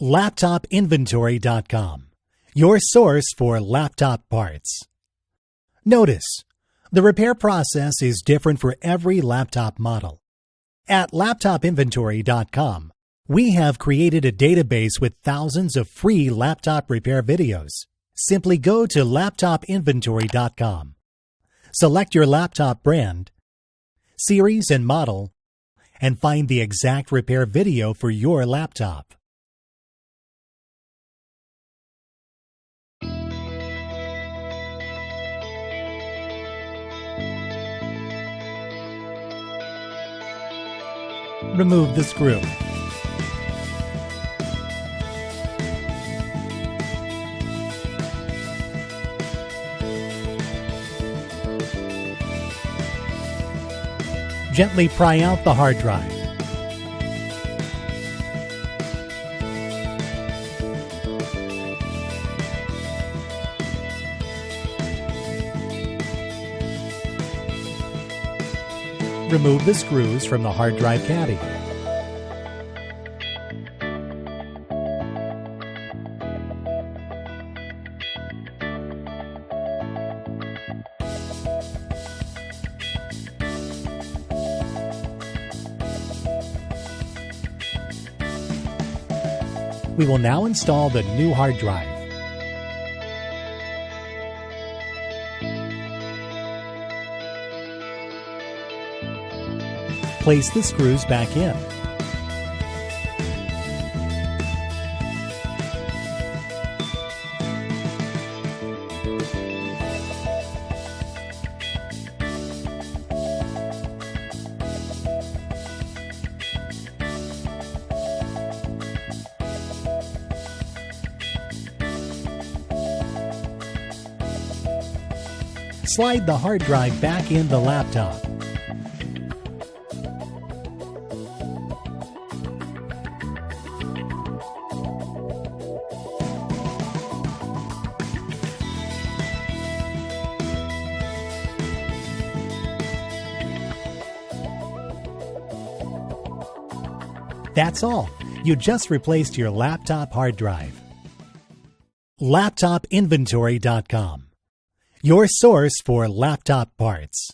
LaptopInventory.com, your source for laptop parts. Notice, the repair process is different for every laptop model. At LaptopInventory.com, we have created a database with thousands of free laptop repair videos. Simply go to LaptopInventory.com. Select your laptop brand, series and model, and find the exact repair video for your laptop. Remove the screw. Gently pry out the hard drive. Remove the screws from the hard drive caddy. We will now install the new hard drive. Place the screws back in. Slide the hard drive back in the laptop. That's all. You just replaced your laptop hard drive. LaptopInventory.com, your source for laptop parts.